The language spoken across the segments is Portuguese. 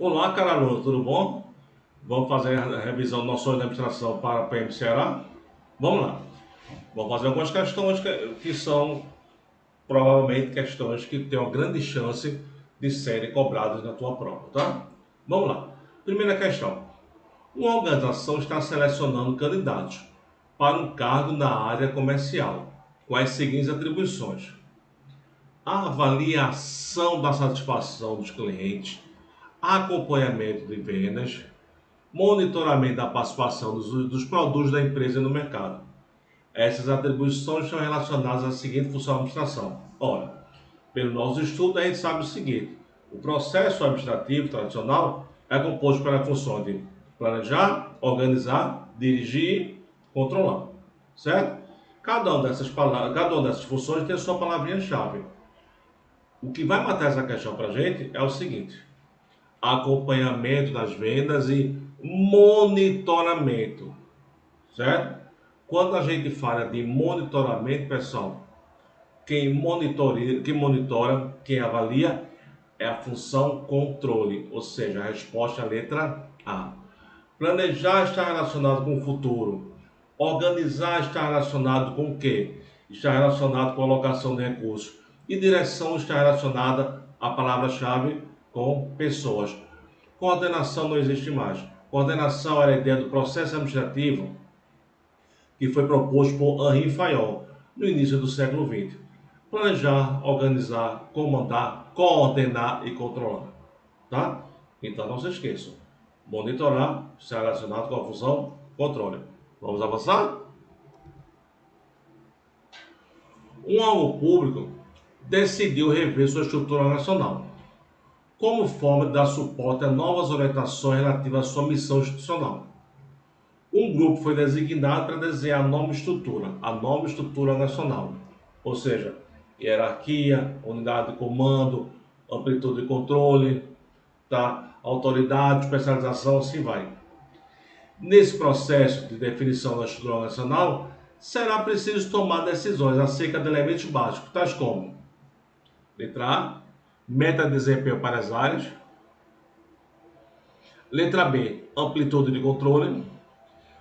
Olá, cara aluno, tudo bom? Vamos fazer a revisão do nosso sonho de administração para a PM Ceará? Vamos lá. Vamos fazer algumas questões que são provavelmente questões que têm uma grande chance de serem cobradas na tua prova, tá? Vamos lá. Primeira questão. Uma organização está selecionando candidatos para um cargo na área comercial, com as seguintes atribuições: a avaliação da satisfação dos clientes, acompanhamento de vendas, monitoramento da participação dos produtos da empresa no mercado. Essas atribuições estão relacionadas à seguinte função da administração. Ora, pelo nosso estudo, a gente sabe o seguinte: o processo administrativo tradicional é composto pela função de planejar, organizar, dirigir, controlar. Certo? Cada uma dessas funções tem a sua palavrinha-chave. O que vai matar essa questão para a gente é o seguinte: acompanhamento das vendas e monitoramento, certo? Quando a gente fala de monitoramento, pessoal, quem avalia é a função controle, ou seja, a resposta é a letra A. Planejar está relacionado com o futuro. Organizar está relacionado com o quê? Está relacionado com a alocação de recursos. E direção está relacionada à palavra-chave com pessoas. Coordenação não existe mais. Coordenação era a ideia do processo administrativo que foi proposto por Henri Fayol no início do século XX. Planejar, organizar, comandar, coordenar e controlar. Tá? Então não se esqueçam. Monitorar está relacionado com a função controle. Vamos avançar? Um órgão público decidiu rever sua estrutura nacional, como forma de dar suporte a novas orientações relativas à sua missão institucional. Um grupo foi designado para desenhar a nova estrutura nacional, ou seja, hierarquia, unidade de comando, amplitude de controle, tá? Autoridade, especialização, assim vai. Nesse processo de definição da estrutura nacional, será preciso tomar decisões acerca de elementos básicos, tais como: letra A, meta de desempenho para as áreas; letra B, amplitude de controle;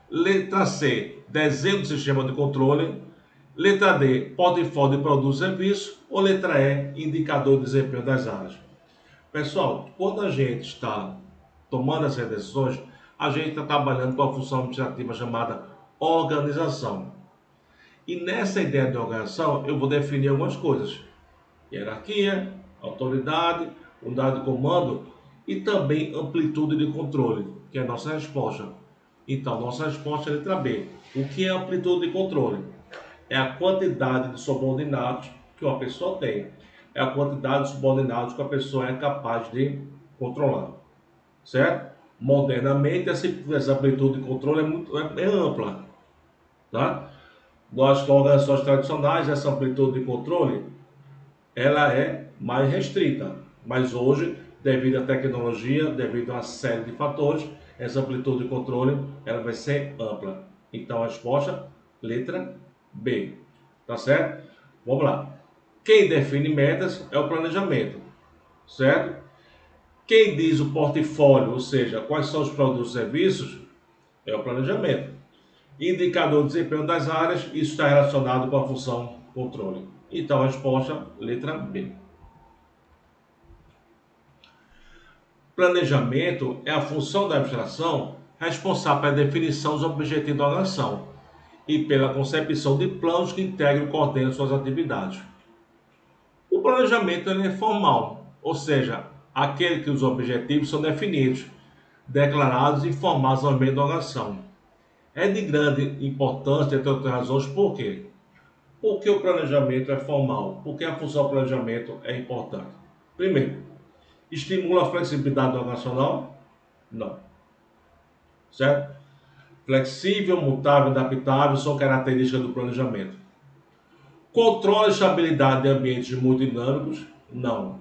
letra C, desenho do sistema de controle; letra D, portfólio de produtos e serviços; ou letra E, indicador de desempenho das áreas. Pessoal, quando a gente está tomando essas decisões, a gente está trabalhando com a função administrativa chamada organização. E nessa ideia de organização, eu vou definir algumas coisas: hierarquia, autoridade, unidade de comando e também amplitude de controle, que é a nossa resposta. Então, nossa resposta é a letra B. O que é amplitude de controle? É a quantidade de subordinados que uma pessoa tem. É a quantidade de subordinados que a pessoa é capaz de controlar. Certo? Modernamente, essa amplitude de controle é ampla. Tá? Nós, com organizações tradicionais, essa amplitude de controle ela é mais restrita. Mas hoje, devido à tecnologia, devido a uma série de fatores, essa amplitude de controle ela vai ser ampla. Então, a resposta, letra B. Tá certo? Vamos lá. Quem define metas é o planejamento, certo? Quem diz o portfólio, ou seja, quais são os produtos e serviços, é o planejamento. Indicador de desempenho das áreas, isso está relacionado com a função controle. Então, a resposta, letra B. Planejamento é a função da administração responsável pela definição dos objetivos da organização e pela concepção de planos que integram e coordenam suas atividades. O planejamento é formal, ou seja, aquele que os objetivos são definidos, declarados e informados ao meio da organização. É de grande importância, entre outras razões, por quê? Porque o planejamento é formal, porque a função do planejamento é importante. Primeiro, estimula a flexibilidade organizacional? Não. Certo? Flexível, mutável, adaptável são características do planejamento. Controla a estabilidade de ambientes muito dinâmicos? Não.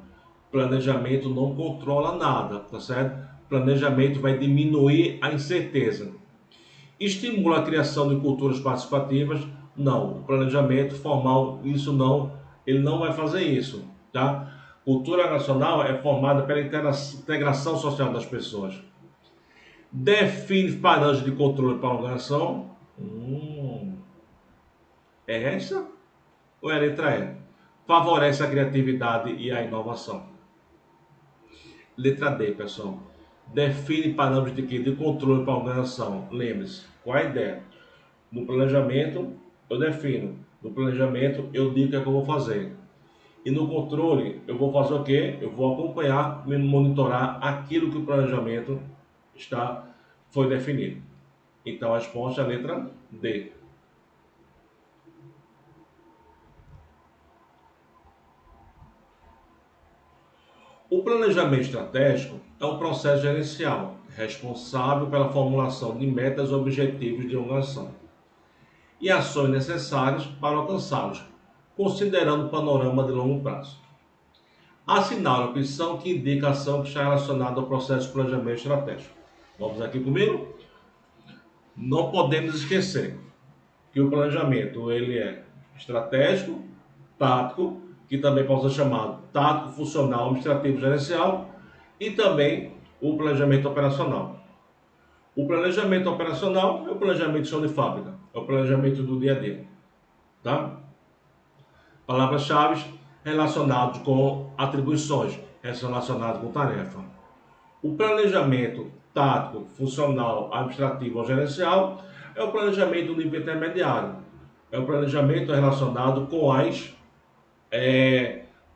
Planejamento não controla nada, tá certo? Planejamento vai diminuir a incerteza. Estimula a criação de culturas participativas? Não. O planejamento formal, isso não, ele não vai fazer isso, tá? Cultura nacional é formada pela integração social das pessoas. Define parâmetros de controle para a organização. É essa ou é a letra E? Favorece a criatividade e a inovação. Letra D, pessoal. Define parâmetros de quê? De controle para a organização. Lembre-se, qual é a ideia? No planejamento, eu defino. No planejamento, eu digo o que é que eu vou fazer. E no controle, eu vou fazer o quê? Eu vou acompanhar e monitorar aquilo que o planejamento foi definido. Então, a resposta é a letra D. O planejamento estratégico é um processo gerencial responsável pela formulação de metas e objetivos de uma ação e ações necessárias para alcançá-los, considerando o panorama de longo prazo. Assinale a opção que indica a ação que está relacionada ao processo de planejamento estratégico. Vamos aqui comigo? Não podemos esquecer que o planejamento ele é estratégico, tático, que também pode ser chamado tático, funcional, administrativo, gerencial, e também o planejamento operacional. O planejamento operacional é o planejamento de chão de fábrica, é o planejamento do dia a dia. Tá? Palavras-chave relacionadas com atribuições, relacionadas com tarefa. O planejamento tático, funcional, administrativo ou gerencial é o planejamento do nível intermediário. É o planejamento relacionado com as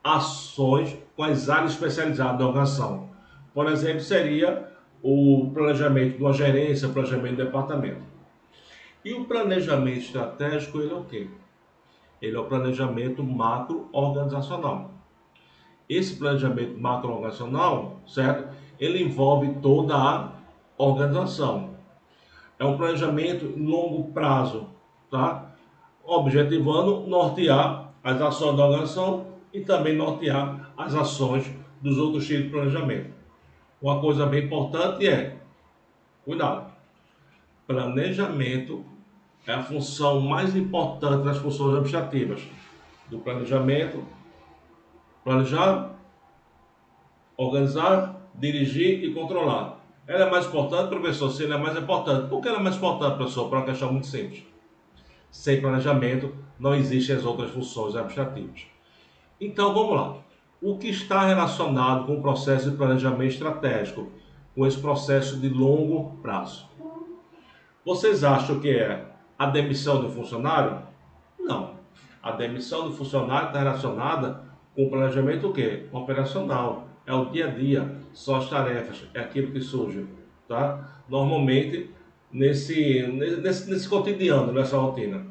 ações, com as áreas especializadas da organização. Por exemplo, seria o planejamento de uma gerência, o planejamento do departamento. E o planejamento estratégico, ele é o quê? Ele é o planejamento macro-organizacional. Esse planejamento macro-organizacional, certo? Ele envolve toda a organização. É um planejamento em longo prazo, tá? Objetivando nortear as ações da organização e também nortear as ações dos outros tipos de planejamento. Uma coisa bem importante é, cuidado, planejamento é a função mais importante das funções administrativas do planejamento. Planejar, organizar, dirigir e controlar. Ela é mais importante, professor? Se ela é mais importante. Por que ela é mais importante, professor? Por uma questão muito simples. Sem planejamento, não existem as outras funções administrativas. Então, vamos lá. O que está relacionado com o processo de planejamento estratégico, com esse processo de longo prazo? Vocês acham que é a demissão do funcionário? Não. A demissão do funcionário está relacionada com o planejamento o quê? Operacional. É o dia a dia, são as tarefas, é aquilo que surge, tá? Normalmente, nesse cotidiano, nessa rotina.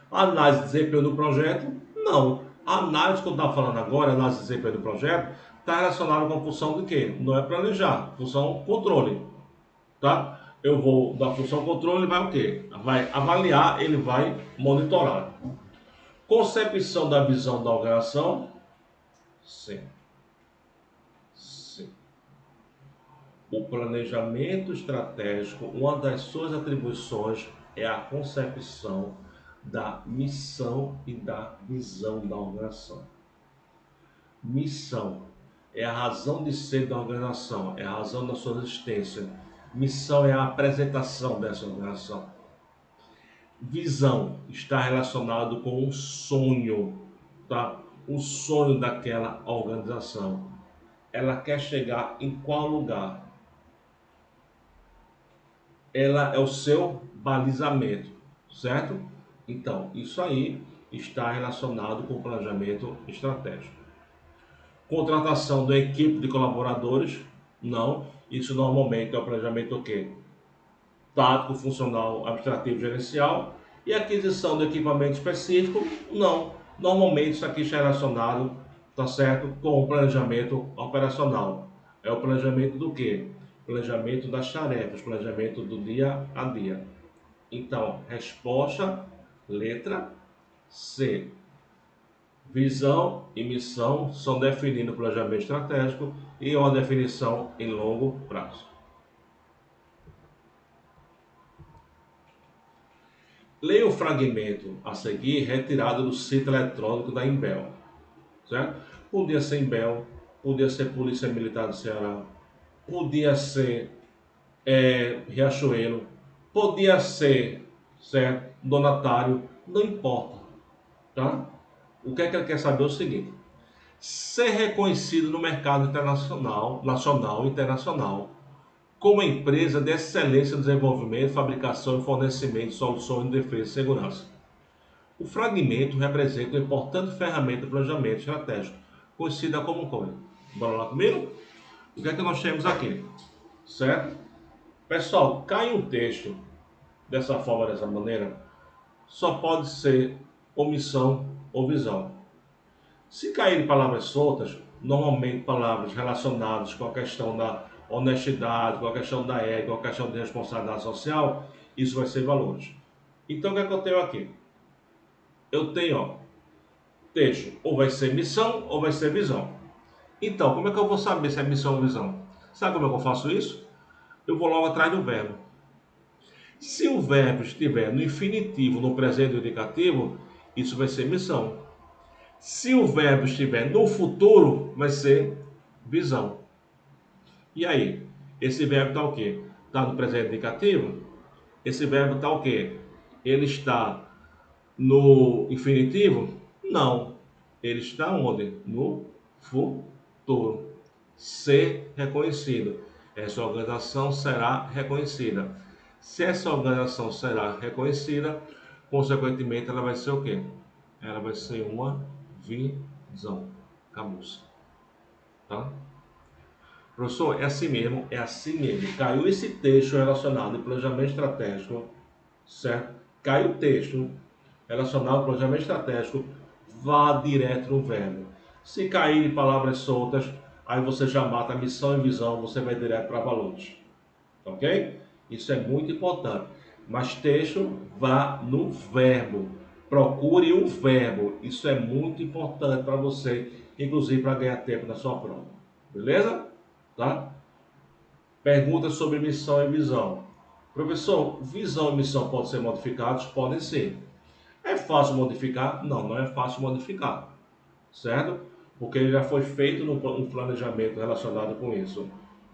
A análise de desempenho do projeto? Não. A análise que eu estava falando agora, a análise de desempenho do projeto, está relacionada com a função de quê? Não é planejar, função controle, tá? Eu vou da função controle, ele vai o quê? Vai avaliar, ele vai monitorar. Concepção da visão da organização? Sim. Sim. O planejamento estratégico, uma das suas atribuições é a concepção da missão e da visão da organização. Missão é a razão de ser da organização, é a razão da sua existência. Missão é a apresentação dessa organização. Visão está relacionado com o sonho, tá? O sonho daquela organização. Ela quer chegar em qual lugar? Ela é o seu balizamento, certo? Então, isso aí está relacionado com o planejamento estratégico. Contratação da equipe de colaboradores? Não. Isso normalmente é o planejamento o quê? Tático, funcional, administrativo, gerencial. E aquisição de equipamento específico? Não. Normalmente isso aqui está relacionado, tá certo, com o planejamento operacional. É o planejamento do quê? Planejamento das tarefas, planejamento do dia a dia. Então, resposta, letra C. Visão e missão são definidos no planejamento estratégico e uma definição em longo prazo. Leia o fragmento a seguir retirado do site eletrônico da Imbel, certo? podia ser Imbel, podia ser Polícia Militar do Ceará, podia ser Riachuelo, podia ser, certo, donatário, não importa, tá? O que é que ele quer saber é o seguinte: ser reconhecido no mercado internacional, nacional e internacional, como empresa de excelência no desenvolvimento, fabricação e fornecimento de soluções de defesa e segurança. O fragmento representa uma importante ferramenta de planejamento estratégico, conhecida como COI. Bora lá comigo? O que é que nós temos aqui? Certo? Pessoal, cai um texto dessa forma, dessa maneira, só pode ser omissão ou visão. Se caírem palavras soltas, normalmente palavras relacionadas com a questão da honestidade, com a questão da ética, com a questão de responsabilidade social, isso vai ser valores. Então, o que é que eu tenho aqui? Eu tenho, ó, texto, ou vai ser missão ou vai ser visão. Então, como é que eu vou saber se é missão ou visão? Sabe como é que eu faço isso? Eu vou logo atrás do verbo. Se o verbo estiver no infinitivo, no presente indicativo, isso vai ser missão. Se o verbo estiver no futuro, vai ser visão. E aí? Esse verbo está o quê? Está no presente indicativo? Esse verbo está o quê? Ele está no infinitivo? Não. Ele está onde? No futuro. Ser reconhecido. Essa organização será reconhecida. Se essa organização será reconhecida, consequentemente ela vai ser o quê? Ela vai ser uma visão. Acabou-se. Tá? Professor, é assim mesmo, é assim mesmo. Caiu esse texto relacionado ao planejamento estratégico, certo? Caiu o texto relacionado ao planejamento estratégico, vá direto no verbo. Se caírem palavras soltas, aí você já mata a missão e visão, você vai direto para valores. Ok? Isso é muito importante. Mas texto, vá no verbo. Procure um verbo. Isso é muito importante para você, inclusive para ganhar tempo na sua prova. Beleza? Tá? Perguntas sobre missão e visão. Professor, visão e missão podem ser modificados? Podem ser. É fácil modificar? Não, não é fácil modificar. Certo? Porque ele já foi feito um planejamento relacionado com isso.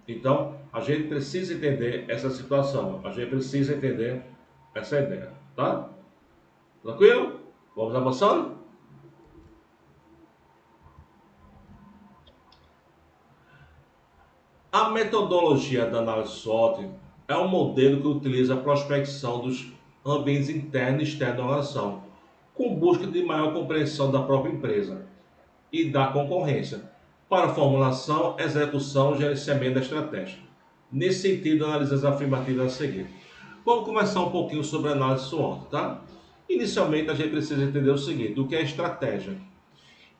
Então, a gente precisa entender essa situação. A gente precisa entender essa ideia. Tá? Tranquilo? Vamos avançando? A metodologia da análise SWOT é um modelo que utiliza a prospecção dos ambientes internos e externos da organização, com busca de maior compreensão da própria empresa e da concorrência, para formulação, execução e gerenciamento da estratégia. Nesse sentido, analisa as afirmativas a seguir. Vamos começar um pouquinho sobre a análise SWOT, tá? Inicialmente, a gente precisa entender o seguinte: o que é estratégia?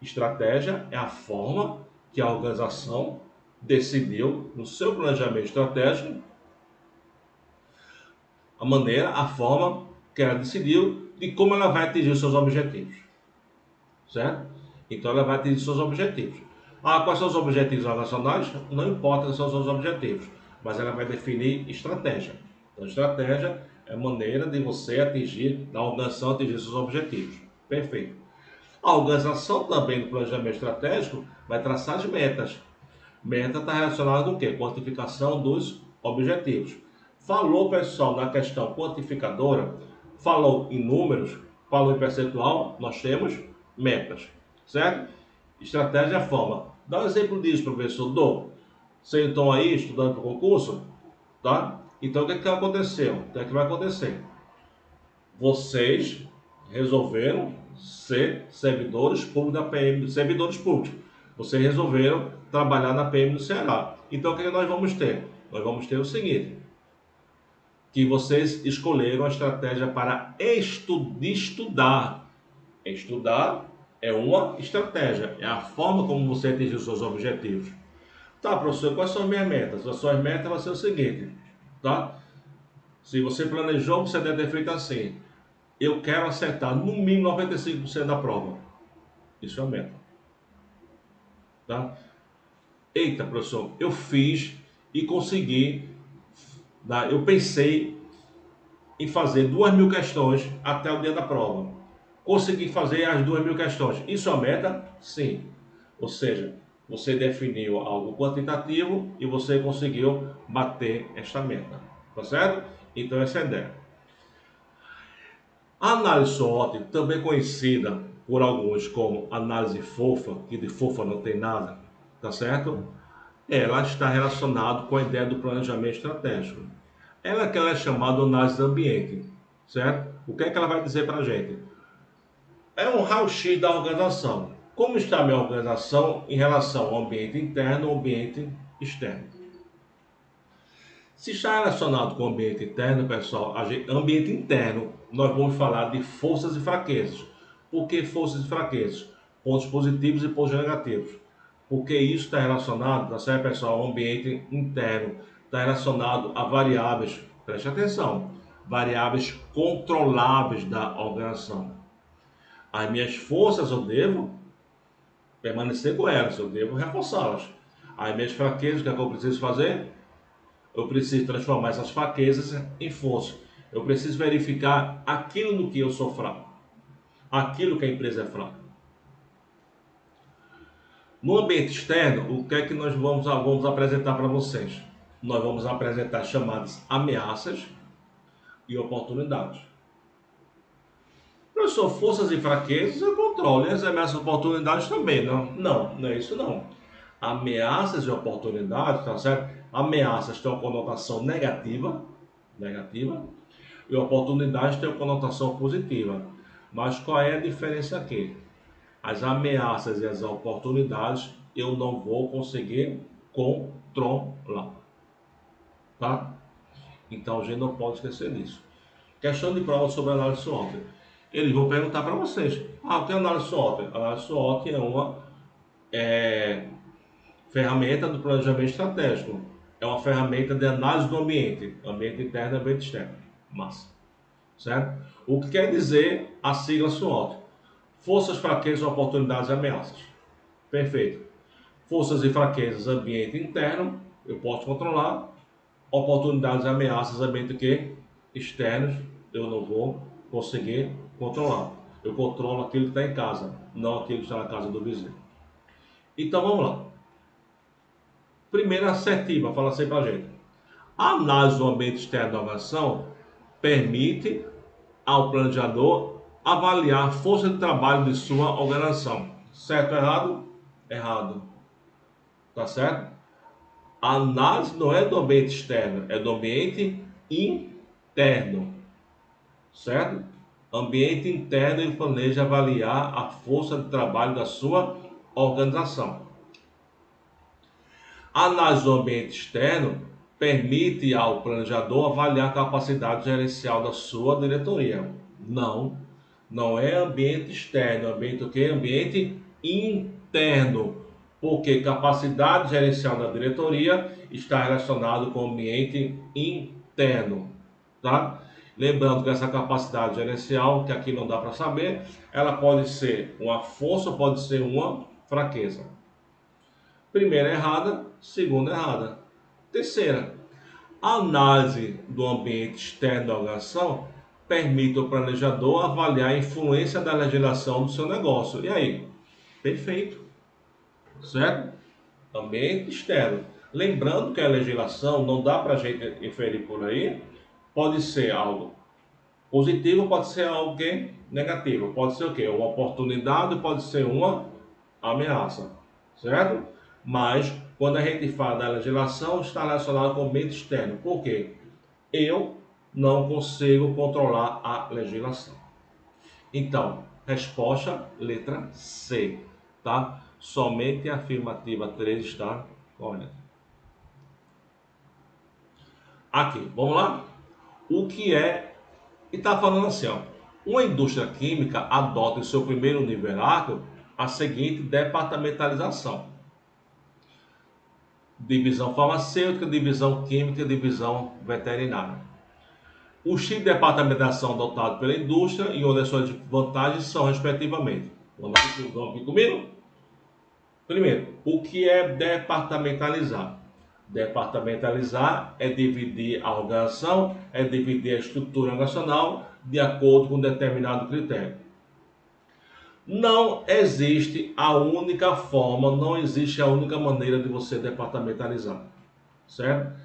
Estratégia é a forma que a organização decidiu no seu planejamento estratégico, a maneira, a forma que ela decidiu de como ela vai atingir os seus objetivos, certo? Então ela vai atingir seus objetivos. Quais são os objetivos organizacionais? Não importa quais são os seus objetivos, mas ela vai definir estratégia. Então estratégia é a maneira de você atingir, da organização atingir seus objetivos. Perfeito. A organização também no planejamento estratégico vai traçar as metas. Meta está relacionada com o quê? Quantificação dos objetivos. Falou, pessoal, na questão quantificadora, falou em números, falou em percentual, nós temos metas, certo? Estratégia é forma. Dá um exemplo disso, professor. Dou. Vocês estão aí estudando para o concurso? Tá? Então, o que aconteceu? O que vai acontecer? Vocês resolveram ser servidores públicos da PM, servidores públicos. Vocês resolveram trabalhar na PM do Ceará. Então, o que nós vamos ter? Nós vamos ter o seguinte: que vocês escolheram a estratégia para estudar. Estudar é uma estratégia, é a forma como você atingir os seus objetivos. Tá, professor, quais são as minhas metas? As suas metas vão ser o seguinte, tá? Se você planejou, você deve ter feito assim: eu quero acertar no mínimo 95% da prova. Isso é a meta. Tá? Eita, professor, eu fiz e consegui. Tá? Eu pensei em fazer 2.000 questões até o dia da prova. Consegui fazer as 2.000 questões. Isso é a meta? Sim. Ou seja, você definiu algo quantitativo e você conseguiu bater esta meta, tá certo? Então essa é a ideia. A análise SWOT, também conhecida por alguns como análise fofa, que de fofa não tem nada, tá certo? Ela está relacionada com a ideia do planejamento estratégico. Ela é chamada de análise do ambiente, certo? O que é que ela vai dizer para a gente? É um raio-x da organização. Como está a minha organização em relação ao ambiente interno e ao ambiente externo? Se está relacionado com o ambiente interno, pessoal, ambiente interno, nós vamos falar de forças e fraquezas. Por que forças e fraquezas? Pontos positivos e pontos negativos. Porque isso está relacionado, tá certo, pessoal, ao ambiente interno. Está relacionado a variáveis, preste atenção, variáveis controláveis da organização. As minhas forças eu devo permanecer com elas, eu devo reforçá-las. As minhas fraquezas, o que é que eu preciso fazer? Eu preciso transformar essas fraquezas em força. Eu preciso verificar aquilo no que eu sou fraco, aquilo que a empresa é fraca. No ambiente externo, o que é que nós vamos apresentar para vocês? Nós vamos apresentar chamadas ameaças e oportunidades. Professor, forças e fraquezas eu controlo, e as ameaças e oportunidades também, não? Não é isso não. Ameaças e oportunidades, tá certo? Ameaças têm uma conotação negativa, e oportunidades têm uma conotação positiva. Mas qual é a diferença aqui? As ameaças e as oportunidades eu não vou conseguir controlar, tá? Então a gente não pode esquecer disso. Questão de prova sobre análise SWOT. Eles vão perguntar para vocês: o que é análise SWOT? Análise SWOT é uma ferramenta do planejamento estratégico. É uma ferramenta de análise do ambiente interno e ambiente externo. Massa. Certo? O que quer dizer a sigla SWOT? Forças, fraquezas, oportunidades e ameaças. Perfeito. Forças e fraquezas, ambiente interno, eu posso controlar. Oportunidades e ameaças, ambiente que? Externos, eu não vou conseguir controlar. Eu controlo aquilo que está em casa, não aquilo que está na casa do vizinho. Então vamos lá. Primeira assertiva, fala assim pra gente. A análise do ambiente externo da organização permite ao planejador avaliar a força de trabalho de sua organização. Certo ou errado? Errado. Tá certo? A análise não é do ambiente externo, é do ambiente interno. Certo? Ambiente interno, ele planeja avaliar a força de trabalho da sua organização. A análise do ambiente externo permite ao planejador avaliar a capacidade gerencial da sua diretoria. Não é ambiente externo, ambiente o quê? Ambiente interno, porque capacidade gerencial da diretoria está relacionado com o ambiente interno, tá? Lembrando que essa capacidade gerencial, que aqui não dá para saber, ela pode ser uma força ou pode ser uma fraqueza. Primeira errada, segunda errada. Terceira, a análise do ambiente externo da organização permite ao planejador avaliar a influência da legislação do seu negócio. E aí? Perfeito. Certo? Ambiente externo. Lembrando que a legislação não dá para a gente inferir por aí, pode ser algo positivo, pode ser algo negativo. Pode ser o quê? Uma oportunidade, pode ser uma ameaça. Certo? Mas quando a gente fala da legislação, está relacionado com o ambiente externo. Por quê? Eu não consigo controlar a legislação. Então, resposta letra C, tá? Somente a afirmativa 3 está correta. Aqui, vamos lá? O que é... E está falando assim, ó. Uma indústria química adota em seu primeiro nível hierárquico a seguinte departamentalização: divisão farmacêutica, divisão química, divisão veterinária. Os tipos de departamentação adotados pela indústria e onde as suas vantagens são, respectivamente. Vamos aqui comigo? Primeiro, o que é departamentalizar? Departamentalizar é dividir a organização, é dividir a estrutura organizacional de acordo com um determinado critério. Não existe a única forma, não existe a única maneira de você departamentalizar, certo?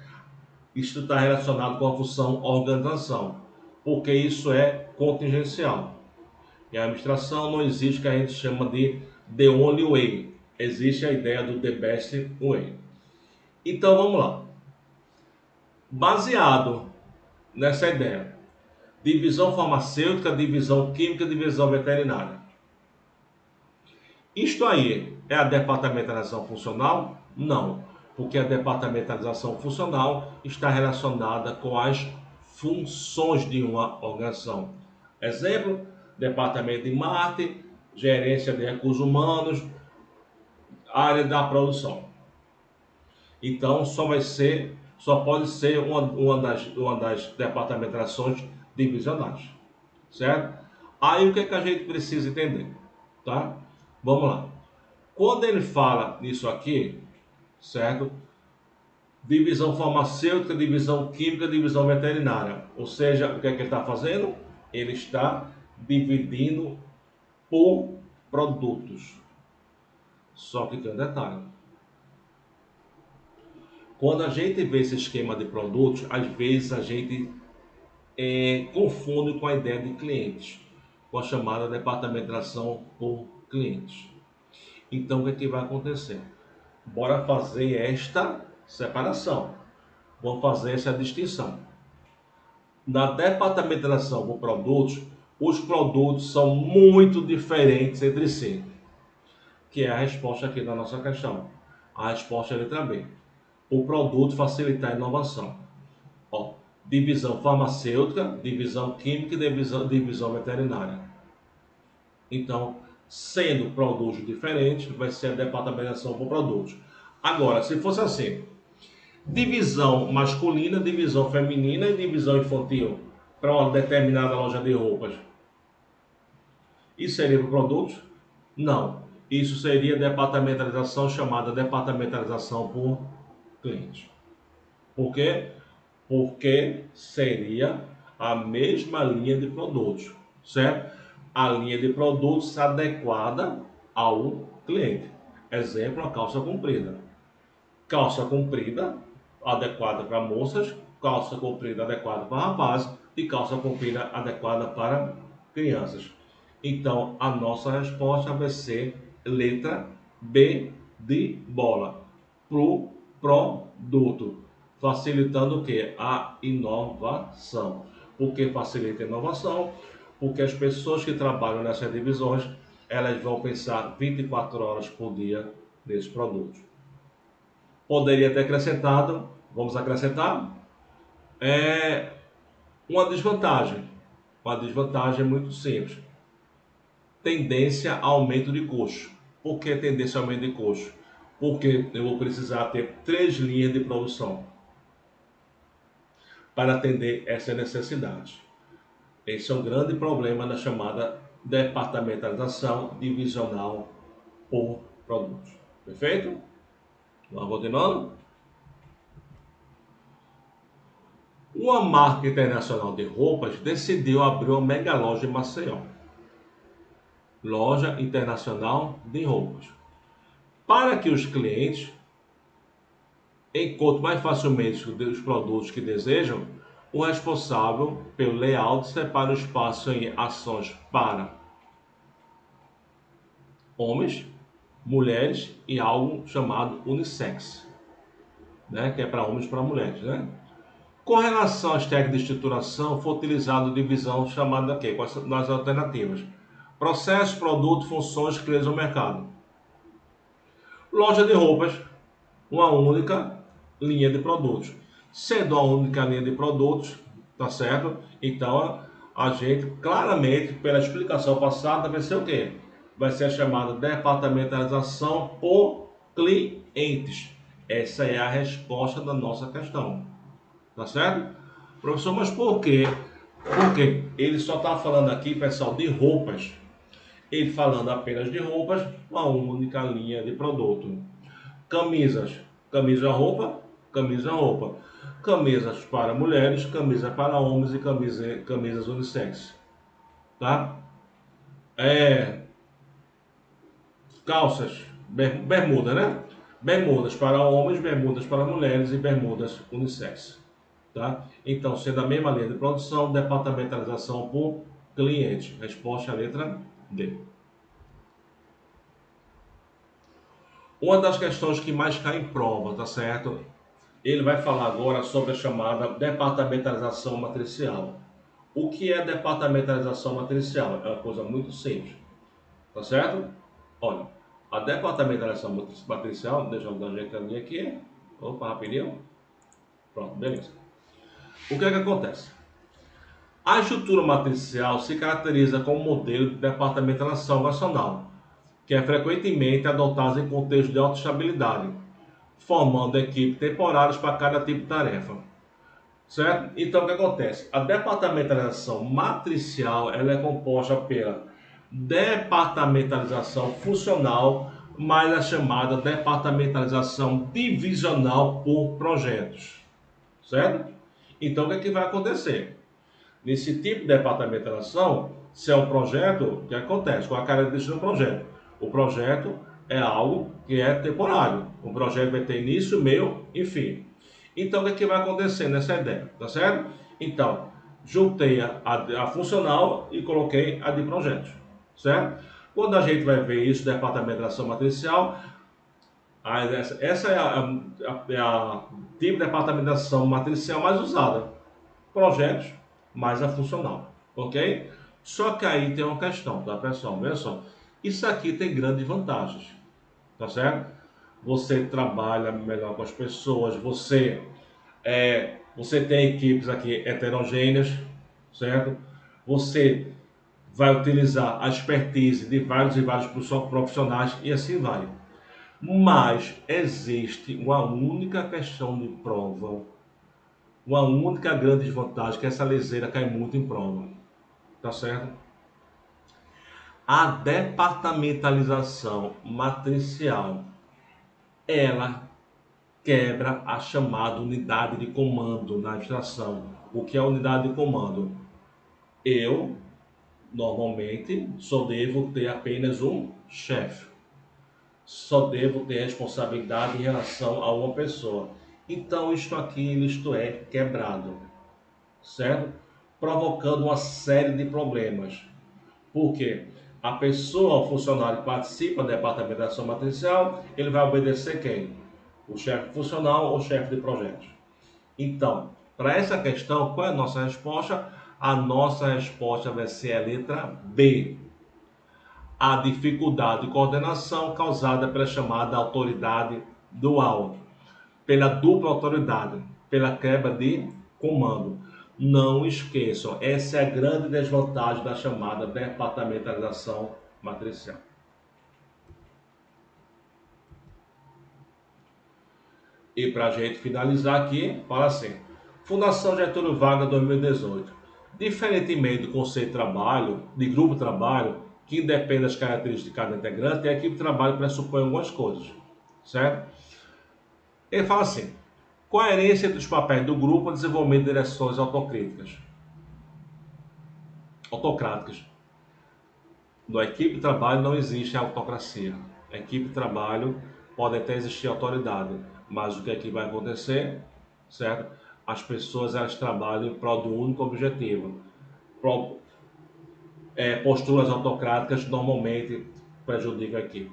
Isso está relacionado com a função organização, porque isso é contingencial. Em administração não existe o que a gente chama de the only way, existe a ideia do the best way. Então vamos lá. Baseado nessa ideia, divisão farmacêutica, divisão química, divisão veterinária. Isto aí é a departamentalização funcional? Não, porque a departamentalização funcional está relacionada com as funções de uma organização. Exemplo, departamento de marketing, gerência de recursos humanos, área da produção. Então só pode ser uma das departamentalizações divisionais, certo? Aí o que é que a gente precisa entender, tá? Vamos lá. Quando ele fala nisso aqui, certo? Divisão farmacêutica, divisão química, divisão veterinária. Ou seja, o que é que ele está fazendo? Ele está dividindo por produtos. Só que tem um detalhe. Quando a gente vê esse esquema de produtos, às vezes a gente confunde com a ideia de clientes, com a chamada departamentalização por clientes. Então, o que é que vai acontecer? Bora fazer esta separação. Vamos fazer essa distinção. Na departamentalização por produtos, os produtos são muito diferentes entre si, que é a resposta aqui da nossa questão. A resposta é a letra B. O produto facilitar a inovação. Ó, divisão farmacêutica, divisão química e divisão veterinária. Então, sendo produtos diferentes, vai ser a departamentalização por produtos. Agora, se fosse assim, divisão masculina, divisão feminina e divisão infantil para uma determinada loja de roupas, isso seria por produtos? Não. Isso seria departamentalização chamada departamentalização por cliente. Por quê? Porque seria a mesma linha de produtos, certo? A linha de produtos adequada ao cliente. Exemplo, a calça comprida. Calça comprida adequada para moças, calça comprida adequada para rapazes e calça comprida adequada para crianças. Então, a nossa resposta vai ser letra B de bola, pro produto, facilitando o que? A inovação. Por que facilita a inovação? Porque as pessoas que trabalham nessas divisões, elas vão pensar 24 horas por dia nesses produtos. Poderia ter acrescentado, vamos acrescentar, uma desvantagem. Uma desvantagem muito simples. Tendência a aumento de custo. Por que tendência a aumento de custo? Porque eu vou precisar ter 3 linhas de produção para atender essa necessidade. Esse é um grande problema na chamada departamentalização divisional por produtos. Perfeito? Vamos continuando? Uma marca internacional de roupas decidiu abrir uma mega loja em Maceió. Loja internacional de roupas. Para que os clientes encontrem mais facilmente os produtos que desejam, o responsável pelo layout separa o espaço em ações para homens, mulheres e algo chamado unissex, né? Que é para homens e para mulheres, né? Com relação às técnicas de estruturação, foi utilizada a divisão chamada aqui, nas alternativas. Processo, produto, funções, clientes no mercado. Loja de roupas, uma única linha de produtos. Sendo uma única linha de produtos, tá certo? Então, a gente, claramente, pela explicação passada, vai ser o quê? Vai ser a chamada departamentalização por clientes. Essa é a resposta da nossa questão. Tá certo? Professor, mas por quê? Porque ele só está falando aqui, pessoal, de roupas. Ele falando apenas de roupas, uma única linha de produto. Camisas, camisa roupa, camisa roupa. Camisas para mulheres, camisa para homens e camisas unissex. Tá? calças, bermuda, né? Bermudas para homens, bermudas para mulheres e bermudas unissex. Tá? Então, sendo a mesma linha de produção, departamentalização por cliente. Resposta à letra D. Uma das questões que mais cai em prova, tá certo? Ele vai falar agora sobre a chamada departamentalização matricial. O que é departamentalização matricial? É uma coisa muito simples, tá certo? Olha, a departamentalização matricial, deixa eu dar um jeito ali aqui. Opa, rapidinho. Pronto, beleza. O que é que acontece? A estrutura matricial se caracteriza como modelo de departamentalização nacional, que é frequentemente adotada em contexto de alta estabilidade, formando equipes temporárias para cada tipo de tarefa. Certo? Então, o que acontece? A departamentalização matricial ela é composta pela departamentalização funcional, mais a chamada departamentalização divisional por projetos. Certo? Então, o que é que vai acontecer? Nesse tipo de departamentalização, se é um projeto, o que acontece? Qual a característica do projeto? O projeto é algo que é temporário. O projeto vai ter início, meio e fim. Então, o que, é que vai acontecer nessa ideia? Tá certo? Então, juntei a funcional e coloquei a de projetos. Certo? Quando a gente vai ver isso, departamentalização matricial, essa é a tipo de departamentação matricial mais usada. Projetos mais a funcional, ok? Só que aí tem uma questão, tá, pessoal? Veja só, isso aqui tem grandes vantagens, tá certo? Você trabalha melhor com as pessoas, você tem equipes aqui heterogêneas, certo? Você vai utilizar a expertise de vários e vários profissionais e assim vai. Mas existe uma única questão de prova, uma única grande desvantagem, que essa leseira cai muito em prova, tá certo? A departamentalização matricial, ela quebra a chamada unidade de comando na abstração. O que é a unidade de comando? Eu, normalmente, só devo ter apenas um chefe. Só devo ter responsabilidade em relação a uma pessoa. Então, isto é quebrado, certo? Provocando uma série de problemas. Por quê? A pessoa, o funcionário que participa da departamentação matricial, ele vai obedecer quem? O chefe funcional ou o chefe de projetos. Então, para essa questão, qual é a nossa resposta? A nossa resposta vai ser a letra B. A dificuldade de coordenação causada pela chamada autoridade dual, pela dupla autoridade, pela quebra de comando. Não esqueçam, essa é a grande desvantagem da chamada departamentalização matricial. E para a gente finalizar aqui, fala assim: Fundação Getúlio Vargas 2018. Diferentemente do conceito de trabalho, de grupo de trabalho, que independe das características de cada integrante, a equipe de trabalho pressupõe algumas coisas, certo? Ele fala assim: coerência dos papéis do grupo, desenvolvimento de direções autocráticas. Na equipe de trabalho não existe autocracia. Na equipe de trabalho pode até existir autoridade, mas o que aqui vai acontecer, certo? As pessoas elas trabalham em prol do único objetivo. Posturas autocráticas normalmente prejudicam a equipe.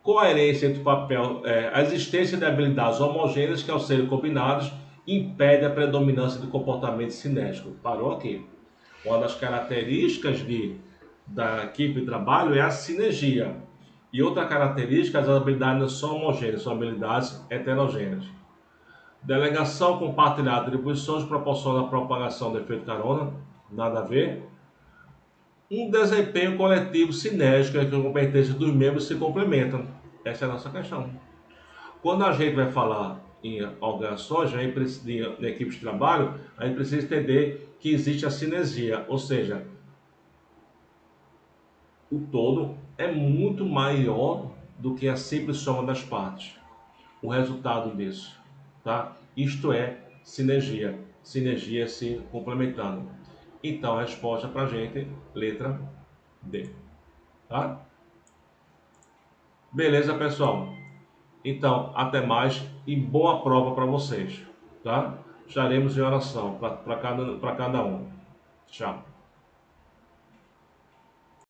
Coerência entre o papel, a existência de habilidades homogêneas que, ao serem combinadas, impede a predominância do comportamento cinético. Parou aqui. Uma das características da equipe de trabalho é a sinergia. E outra característica, as habilidades não são homogêneas, são habilidades heterogêneas. Delegação compartilhada de atribuições proporciona a propagação do efeito carona, nada a ver. Um desempenho coletivo sinérgico, em que as competências dos membros se complementam. Essa é a nossa questão. Quando a gente vai falar em organizações, em equipes de trabalho, a gente precisa entender que existe a sinergia, ou seja, o todo é muito maior do que a simples soma das partes. O resultado disso, tá? Isto é sinergia, sinergia se complementando. Então a resposta para a gente, letra D, tá? Beleza, pessoal? Então, até mais e boa prova para vocês, tá? Estaremos em oração para cada um. Tchau.